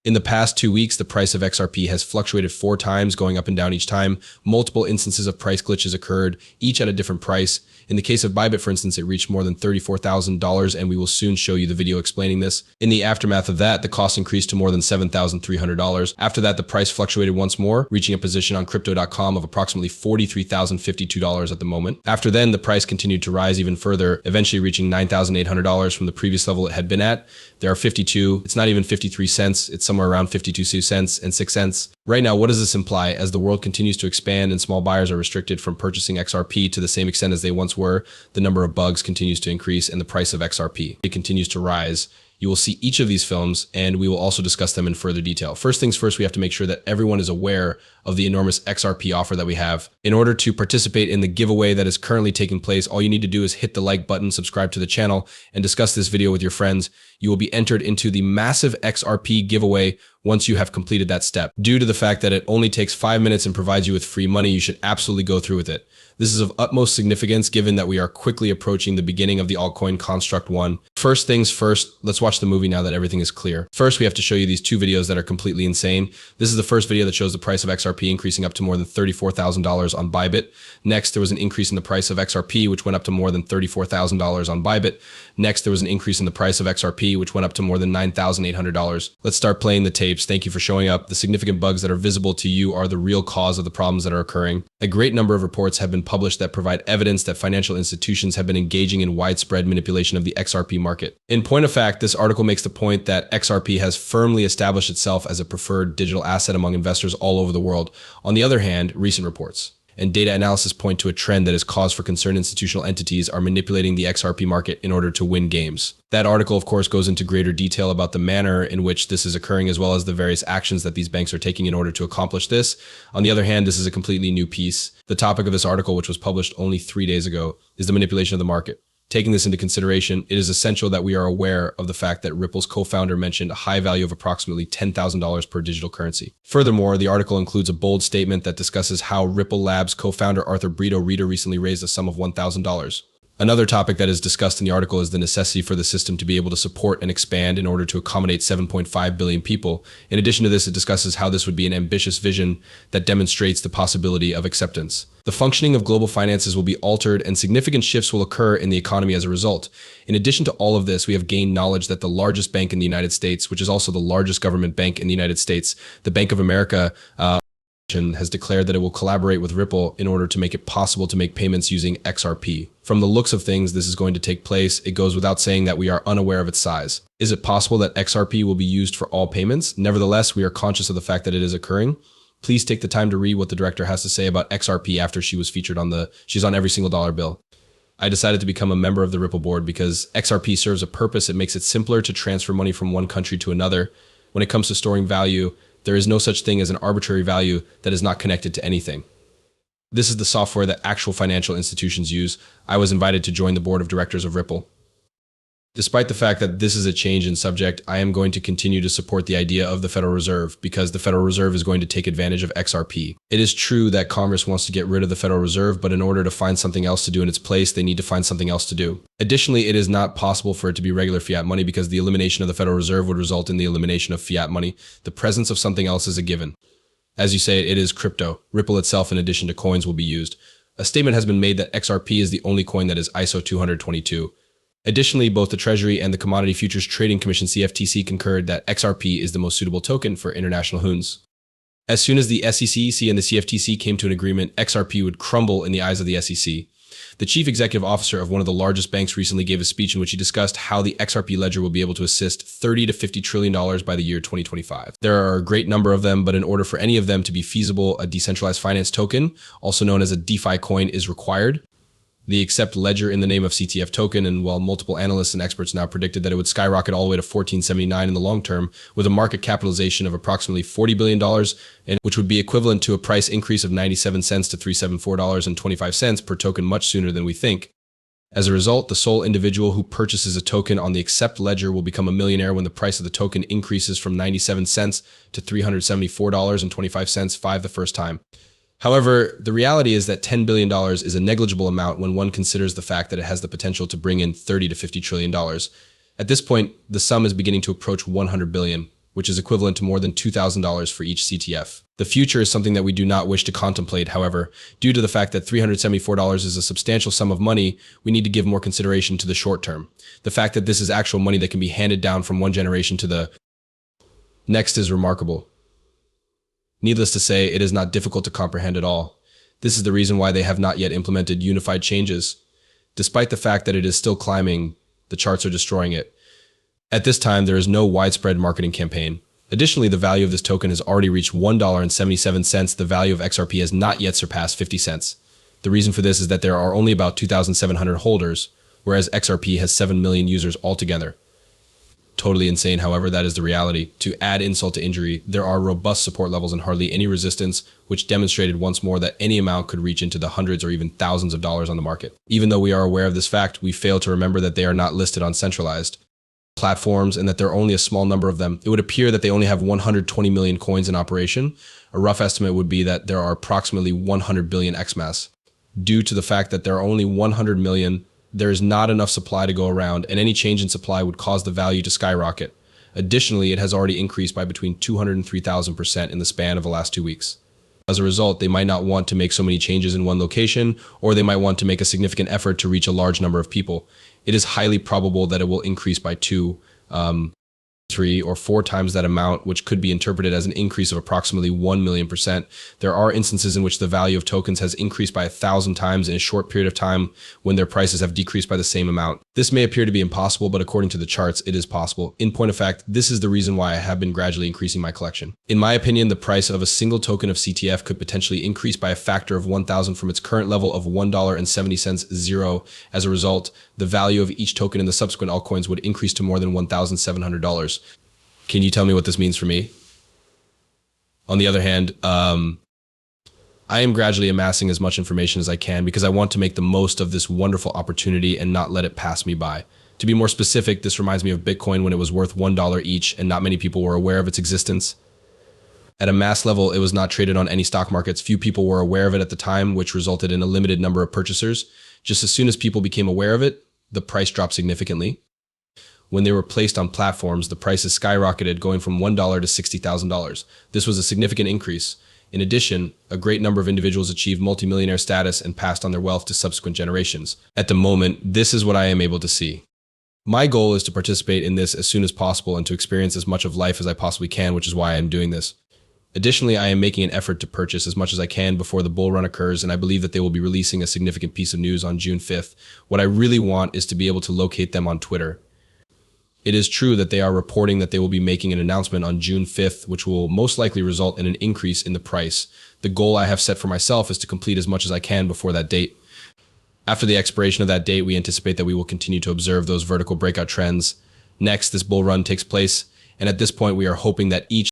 In the past 2 weeks, the price of XRP has fluctuated 4 times, going up and down each time. Multiple instances of price glitches occurred, each at a different price. In the case of Bybit, for instance, it reached more than $34,000, and we will soon show you the video explaining this. In the aftermath of that, the cost increased to more than $7,300. After that, the price fluctuated once more, reaching a position on crypto.com of approximately $43,052 at the moment. After then, the price continued to rise even further, eventually reaching $9,800 from the previous level it had been at. There are 52, it's not even 53 cents, it's somewhere around 52 cents and 6 cents. Right now, what does this imply? As the world continues to expand and small buyers are restricted from purchasing XRP to the same extent as they once were, the number of bugs continues to increase and the price of XRP, it continues to rise. You will see each of these films, and we will also discuss them in further detail. First things first, we have to make sure that everyone is aware of the enormous XRP offer that we have. In order to participate in the giveaway that is currently taking place, all you need to do is hit the like button, subscribe to the channel, and discuss this video with your friends. You will be entered into the massive XRP giveaway once you have completed that step. Due to the fact that it only takes 5 minutes and provides you with free money, you should absolutely go through with it. This is of utmost significance given that we are quickly approaching the beginning of the altcoin Construct 1. First things first, let's watch the movie now that everything is clear. First, we have to show you these 2 videos that are completely insane. This is the first video that shows the price of XRP increasing up to more than $34,000 on Bybit. Next, there was an increase in the price of XRP, which went up to more than $34,000 on Bybit. Next, there was an increase in the price of XRP, which went up to more than $9,800. Let's start playing the tapes. Thank you for showing up. The significant bugs that are visible to you are the real cause of the problems that are occurring. A great number of reports have been published that provide evidence that financial institutions have been engaging in widespread manipulation of the XRP market. In point of fact, this article makes the point that XRP has firmly established itself as a preferred digital asset among investors all over the world. On the other hand, recent reports and data analysis point to a trend that is cause for concern institutional entities are manipulating the XRP market in order to win games. That article, of course, goes into greater detail about the manner in which this is occurring, as well as the various actions that these banks are taking in order to accomplish this. On the other hand, this is a completely new piece. The topic of this article, which was published only 3 days ago, is the manipulation of the market. Taking this into consideration, it is essential that we are aware of the fact that Ripple's co-founder mentioned a high value of approximately $10,000 per digital currency. Furthermore, the article includes a bold statement that discusses how Ripple Labs co-founder Arthur Brito recently raised a sum of $1,000. Another topic that is discussed in the article is the necessity for the system to be able to support and expand in order to accommodate 7.5 billion people. In addition to this, it discusses how this would be an ambitious vision that demonstrates the possibility of acceptance. The functioning of global finances will be altered and significant shifts will occur in the economy as a result. In addition to all of this, we have gained knowledge that the largest bank in the United States, which is also the largest government bank in the United States, the Bank of America, has declared that it will collaborate with Ripple in order to make it possible to make payments using XRP. From the looks of things, this is going to take place. It goes without saying that we are unaware of its size. Is it possible that XRP will be used for all payments? Nevertheless, we are conscious of the fact that it is occurring. Please take the time to read what the director has to say about XRP after she was featured she's on every single dollar bill. I decided to become a member of the Ripple board because XRP serves a purpose. It makes it simpler to transfer money from one country to another. When it comes to storing value, there is no such thing as an arbitrary value that is not connected to anything. This is the software that actual financial institutions use. I was invited to join the board of directors of Ripple. Despite the fact that this is a change in subject, I am going to continue to support the idea of the Federal Reserve because the Federal Reserve is going to take advantage of XRP. It is true that Congress wants to get rid of the Federal Reserve, but in order to find something else to do in its place, they need to find something else to do. Additionally, it is not possible for it to be regular fiat money because the elimination of the Federal Reserve would result in the elimination of fiat money. The presence of something else is a given. As you say, it is crypto. Ripple itself, in addition to coins, will be used. A statement has been made that XRP is the only coin that is ISO 222. Additionally, both the Treasury and the Commodity Futures Trading Commission CFTC concurred that XRP is the most suitable token for international hoons. As soon as the SEC and the CFTC came to an agreement, XRP would crumble in the eyes of the SEC. The chief executive officer of one of the largest banks recently gave a speech in which he discussed how the XRP ledger will be able to assist $30 to $50 trillion by the year 2025. There are a great number of them, but in order for any of them to be feasible, a decentralized finance token, also known as a DeFi coin, is required. The accept ledger in the name of CTF token, and while multiple analysts and experts now predicted that it would skyrocket all the way to $14.79 in the long term, with a market capitalization of approximately $40 billion, and which would be equivalent to a price increase of 97 cents to $374.25 per token much sooner than we think. As a result, the sole individual who purchases a token on the accept ledger will become a millionaire when the price of the token increases from 97 cents to $374.25 the first time. However, the reality is that $10 billion is a negligible amount when one considers the fact that it has the potential to bring in $30 to $50 trillion. At this point, the sum is beginning to approach $100 billion. which is equivalent to more than $2,000 for each CTF. The future is something that we do not wish to contemplate. However, due to the fact that $374 is a substantial sum of money, we need to give more consideration to the short term. The fact that this is actual money that can be handed down from one generation to the next is remarkable. Needless to say, it is not difficult to comprehend at all. This is the reason why they have not yet implemented unified changes. Despite the fact that it is still climbing, the charts are destroying it. At this time, there is no widespread marketing campaign. Additionally, the value of this token has already reached $1.77. The value of XRP has not yet surpassed 50 cents. The reason for this is that there are only about 2,700 holders, whereas XRP has 7 million users altogether. Totally insane, however, that is the reality. To add insult to injury, there are robust support levels and hardly any resistance, which demonstrated once more that any amount could reach into the hundreds or even thousands of dollars on the market. Even though we are aware of this fact, we fail to remember that they are not listed on centralized platforms and that there are only a small number of them. It would appear that they only have 120 million coins in operation. A rough estimate would be that there are approximately 100 billion XMAS. Due to the fact that there are only 100 million, there is not enough supply to go around, and any change in supply would cause the value to skyrocket. Additionally, it has already increased by between 200 and 3,000% in the span of the last 2 weeks. As a result, they might not want to make so many changes in one location, or they might want to make a significant effort to reach a large number of people. It is highly probable that it will increase by 2, 3, or 4 times that amount, which could be interpreted as an increase of approximately 1 million%. There are instances in which the value of tokens has increased by 1,000 times in a short period of time when their prices have decreased by the same amount. This may appear to be impossible, but according to the charts, it is possible. In point of fact, this is the reason why I have been gradually increasing my collection. In my opinion, the price of a single token of CTF could potentially increase by a factor of 1,000 from its current level of $1.70. As a result, the value of each token in the subsequent altcoins would increase to more than $1,700. Can you tell me what this means for me? On the other hand, I am gradually amassing as much information as I can because I want to make the most of this wonderful opportunity and not let it pass me by. To be more specific, this reminds me of Bitcoin when it was worth $1 each and not many people were aware of its existence. At a mass level, it was not traded on any stock markets. Few people were aware of it at the time, which resulted in a limited number of purchasers. Just as soon as people became aware of it, the price dropped significantly. When they were placed on platforms, the prices skyrocketed, going from $1 to $60,000. This was a significant increase. In addition, a great number of individuals achieved multimillionaire status and passed on their wealth to subsequent generations. At the moment, this is what I am able to see. My goal is to participate in this as soon as possible and to experience as much of life as I possibly can, which is why I am doing this. Additionally, I am making an effort to purchase as much as I can before the bull run occurs, and I believe that they will be releasing a significant piece of news on June 5th. What I really want is to be able to locate them on Twitter. It is true that they are reporting that they will be making an announcement on June 5th, which will most likely result in an increase in the price. The goal I have set for myself is to complete as much as I can before that date. After the expiration of that date, we anticipate that we will continue to observe those vertical breakout trends. Next, this bull run takes place, and at this point, we are hoping that each